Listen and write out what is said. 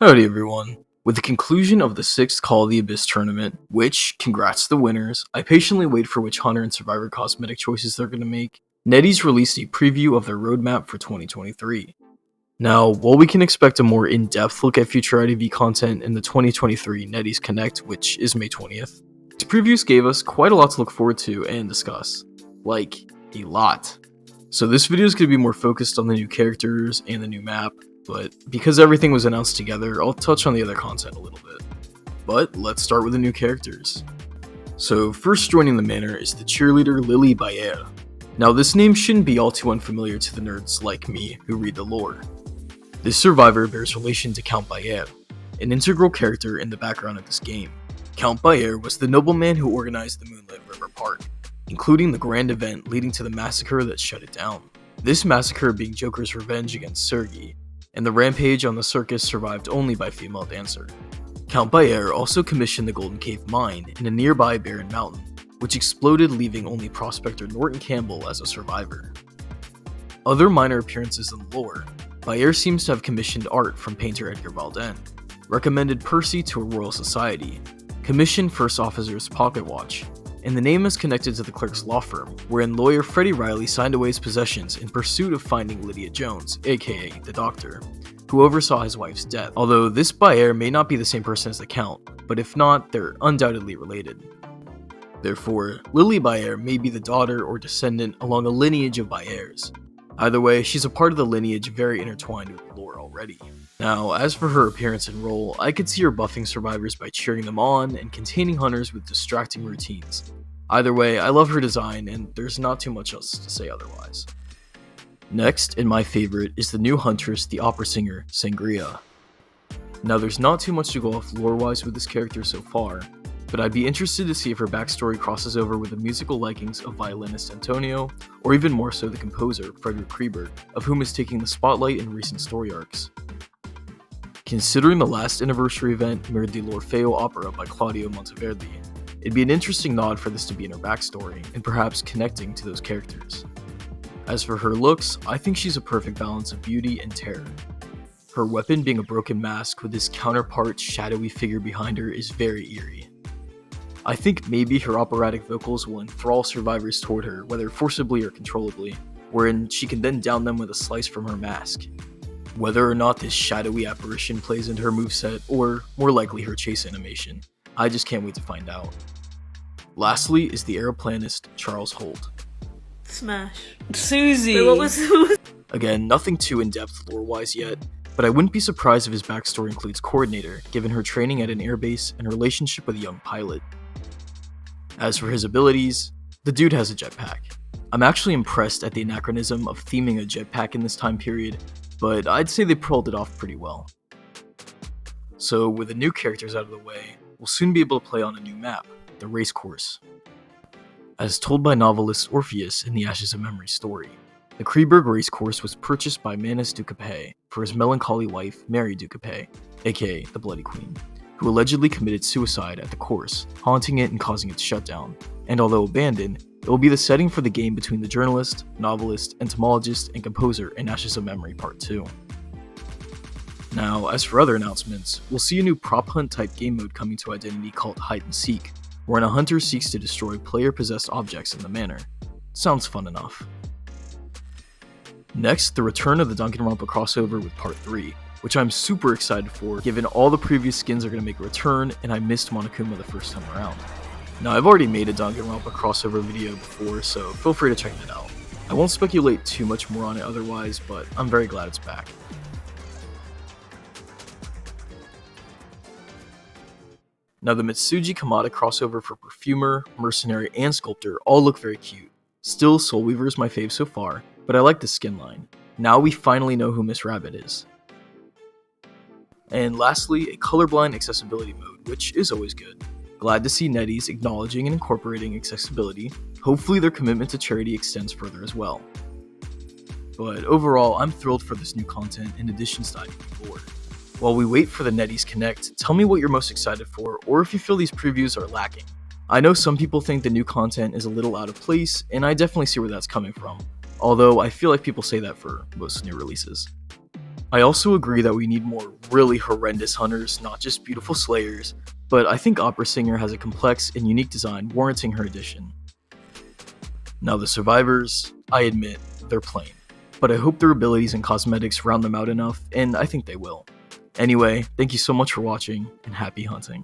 Howdy everyone. With the conclusion of the 6th Call of the Abyss tournament, which, congrats to the winners, I patiently wait for which Hunter and Survivor cosmetic choices they're going to make, NetEase released a preview of their roadmap for 2023. Now, while we can expect a more in-depth look at future IDV content in the 2023 NetEase Connect, which is May 20th, these previews gave us quite a lot to look forward to and discuss. Like, a lot. So this video is going to be more focused on the new characters and the new map, but because everything was announced together, I'll touch on the other content a little bit. But let's start with the new characters. So first joining the Manor is the cheerleader Lily Barriere. Now this name shouldn't be all too unfamiliar to the nerds like me who read the lore. This survivor bears relation to Count Barriere, an integral character in the background of this game. Count Barriere was the nobleman who organized the Moonlit River Park, including the grand event leading to the massacre that shut it down. This massacre being Joker's revenge against Sergei, and the rampage on the circus survived only by female dancer. Count Barriere also commissioned the Golden Cave mine in a nearby barren mountain, which exploded leaving only prospector Norton Campbell as a survivor. Other minor appearances in the lore, Barriere seems to have commissioned art from painter Edgar Valden, recommended Percy to a royal society, commissioned First Officer's pocket watch, and the name is connected to the clerk's law firm, wherein lawyer Freddie Riley signed away his possessions in pursuit of finding Lydia Jones, aka the Doctor, who oversaw his wife's death. Although this Barriere may not be the same person as the Count, but if not, they're undoubtedly related. Therefore, Lily Barriere may be the daughter or descendant along a lineage of Barrieres. Either way, she's a part of the lineage very intertwined with the lore already. Now, as for her appearance and role, I could see her buffing survivors by cheering them on and containing hunters with distracting routines. Either way, I love her design and there's not too much else to say otherwise. Next, and my favorite, is the new huntress, the opera singer, Sangria. Now there's not too much to go off lore-wise with this character so far, but I'd be interested to see if her backstory crosses over with the musical likings of violinist Antonio, or even more so the composer, Frederick Kreiburg, of whom is taking the spotlight in recent story arcs. Considering the last anniversary event mirrored the L'Orfeo opera by Claudio Monteverdi, it'd be an interesting nod for this to be in her backstory, and perhaps connecting to those characters. As for her looks, I think she's a perfect balance of beauty and terror. Her weapon being a broken mask with this counterpart shadowy figure behind her is very eerie. I think maybe her operatic vocals will enthrall survivors toward her, whether forcibly or controllably, wherein she can then down them with a slice from her mask. Whether or not this shadowy apparition plays into her moveset, or more likely her chase animation, I just can't wait to find out. Lastly is the Aeroplanist Charles Holt. Smash. Susie! Wait, what was Susie? Again, nothing too in-depth lore-wise yet, but I wouldn't be surprised if his backstory includes Coordinator, given her training at an airbase and relationship with a young pilot. As for his abilities, the dude has a jetpack. I'm actually impressed at the anachronism of theming a jetpack in this time period, but I'd say they pulled it off pretty well. So with the new characters out of the way, we'll soon be able to play on a new map, the RaceCourse. As told by novelist Orpheus in the Ashes of Memory story, the Kreiburg RaceCourse was purchased by Manus Ducapay for his melancholy wife Mary Ducapay, aka the Bloody Queen, who allegedly committed suicide at the course, haunting it and causing its shutdown, and although abandoned, it will be the setting for the game between the journalist, novelist, entomologist, and composer in Ashes of Memory Part 2. Now, as for other announcements, we'll see a new prop hunt type game mode coming to Identity called Hide and Seek, wherein a hunter seeks to destroy player-possessed objects in the manor. Sounds fun enough. Next, the return of the Danganronpa crossover with Part 3, which I'm super excited for given all the previous skins are going to make a return and I missed Monokuma the first time around. Now I've already made a Danganronpa crossover video before, so feel free to check that out. I won't speculate too much more on it otherwise, but I'm very glad it's back. Now the Mitsuji Kamata crossover for Perfumer, Mercenary, and Sculptor all look very cute. Still, Soul Weaver is my fave so far, but I like the skin line. Now we finally know who Miss Rabbit is. And lastly, a colorblind accessibility mode, which is always good. Glad to see NetEase acknowledging and incorporating accessibility. Hopefully their commitment to charity extends further as well. But overall, I'm thrilled for this new content in additions to IDV lore. While we wait for the NetEase Connect, tell me what you're most excited for, or if you feel these previews are lacking. I know some people think the new content is a little out of place, and I definitely see where that's coming from, although I feel like people say that for most new releases. I also agree that we need more really horrendous hunters, not just beautiful slayers, but I think Opera Singer has a complex and unique design warranting her addition. Now the survivors, I admit, they're plain, but I hope their abilities and cosmetics round them out enough, and I think they will. Anyway, thank you so much for watching, and happy hunting.